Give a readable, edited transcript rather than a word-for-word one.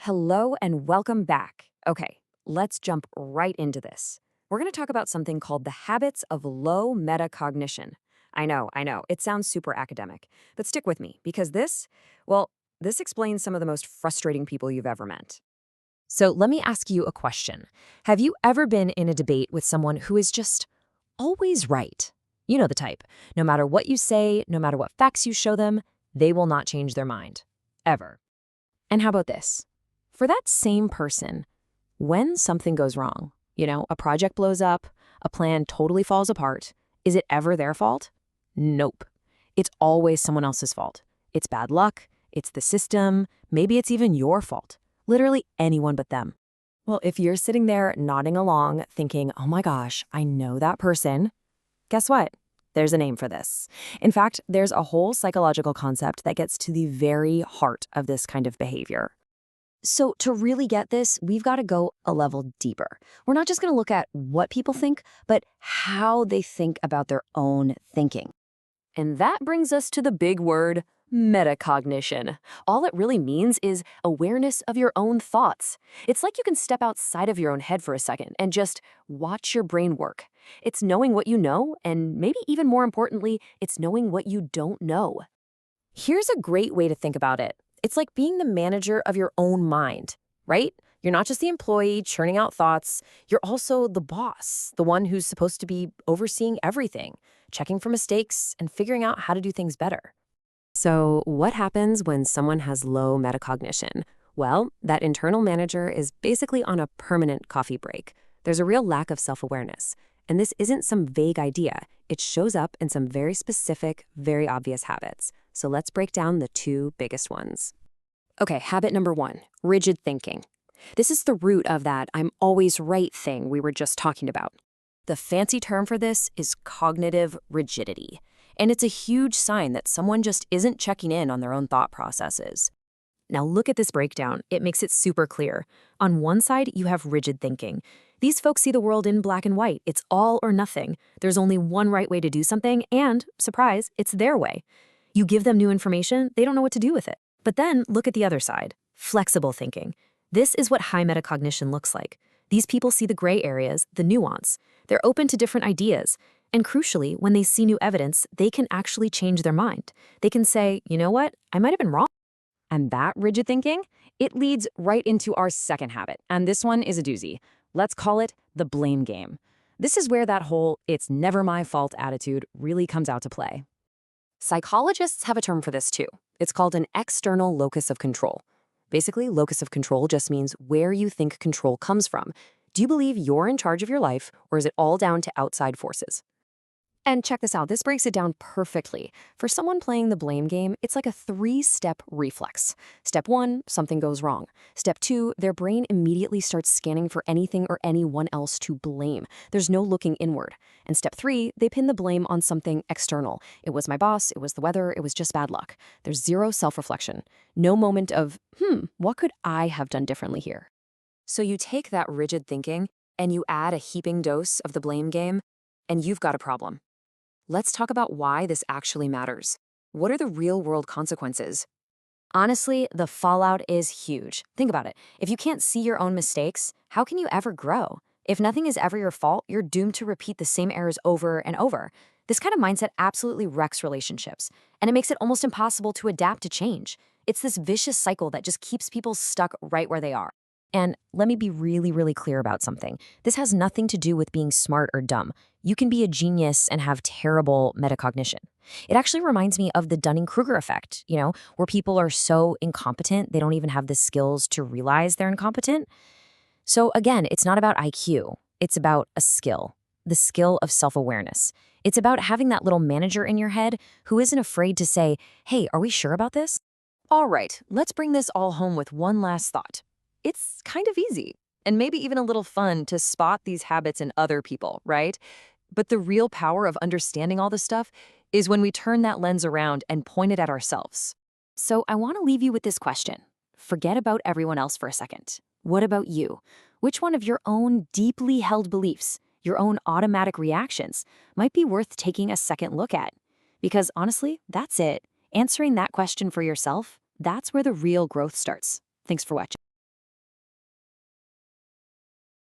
Hello and welcome back. Okay, let's jump right into this. We're going to talk about something called the habits of low metacognition. I know, it sounds super academic, but stick with me because this explains some of the most frustrating people you've ever met. So let me ask you a question. Have you ever been in a debate with someone who is just always right? You know the type. No matter what you say, no matter what facts you show them, they will not change their mind. Ever. And how about this? For that same person, when something goes wrong, a project blows up, a plan totally falls apart, is it ever their fault? Nope. It's always someone else's fault. It's bad luck, it's the system, maybe it's even your fault. Literally anyone but them. Well, if you're sitting there nodding along, thinking, oh my gosh, I know that person, guess what? There's a name for this. In fact, there's a whole psychological concept that gets to the very heart of this kind of behavior. So to really get this, we've got to go a level deeper. We're not just going to look at what people think, but how they think about their own thinking. And that brings us to the big word, metacognition. All it really means is awareness of your own thoughts. It's like you can step outside of your own head for a second and just watch your brain work. It's knowing what you know, and maybe even more importantly, it's knowing what you don't know. Here's a great way to think about it. It's like being the manager of your own mind, right? You're not just the employee churning out thoughts. You're also the boss, the one who's supposed to be overseeing everything, checking for mistakes, and figuring out how to do things better. So what happens when someone has low metacognition? Well, that internal manager is basically on a permanent coffee break. There's a real lack of self-awareness. And this isn't some vague idea. It shows up in some very specific, very obvious habits. So let's break down the two biggest ones. Okay, habit number 1, rigid thinking. This is the root of that I'm always right thing we were just talking about. The fancy term for this is cognitive rigidity. And it's a huge sign that someone just isn't checking in on their own thought processes. Now look at this breakdown. It makes it super clear. On one side, you have rigid thinking. These folks see the world in black and white. It's all or nothing. There's only one right way to do something, and, surprise, it's their way. You give them new information, they don't know what to do with it. But then look at the other side, flexible thinking. This is what high metacognition looks like. These people see the gray areas, the nuance. They're open to different ideas. And crucially, when they see new evidence, they can actually change their mind. They can say, you know what, I might have been wrong. And that rigid thinking, it leads right into our second habit. And this one is a doozy. Let's call it the blame game. This is where that whole "it's never my fault" attitude really comes out to play. Psychologists have a term for this too. It's called an external locus of control. Basically, locus of control just means where you think control comes from. Do you believe you're in charge of your life, or is it all down to outside forces? And check this out, this breaks it down perfectly. For someone playing the blame game, it's like a 3-step reflex. Step 1, something goes wrong. Step 2, their brain immediately starts scanning for anything or anyone else to blame. There's no looking inward. And step 3, they pin the blame on something external. It was my boss, it was the weather, it was just bad luck. There's zero self-reflection. No moment of, what could I have done differently here? So you take that rigid thinking and you add a heaping dose of the blame game, and you've got a problem. Let's talk about why this actually matters. What are the real-world consequences? Honestly, the fallout is huge. Think about it. If you can't see your own mistakes, how can you ever grow? If nothing is ever your fault, you're doomed to repeat the same errors over and over. This kind of mindset absolutely wrecks relationships, and it makes it almost impossible to adapt to change. It's this vicious cycle that just keeps people stuck right where they are. And let me be really, really clear about something. This has nothing to do with being smart or dumb. You can be a genius and have terrible metacognition. It actually reminds me of the Dunning-Kruger effect, where people are so incompetent, they don't even have the skills to realize they're incompetent. So again, it's not about IQ. It's about a skill, the skill of self-awareness. It's about having that little manager in your head who isn't afraid to say, hey, are we sure about this? All right, let's bring this all home with one last thought. It's kind of easy, and maybe even a little fun to spot these habits in other people, right? But the real power of understanding all this stuff is when we turn that lens around and point it at ourselves. So I want to leave you with this question. Forget about everyone else for a second. What about you? Which one of your own deeply held beliefs, your own automatic reactions, might be worth taking a second look at? Because honestly, that's it. Answering that question for yourself, that's where the real growth starts. Thanks for watching.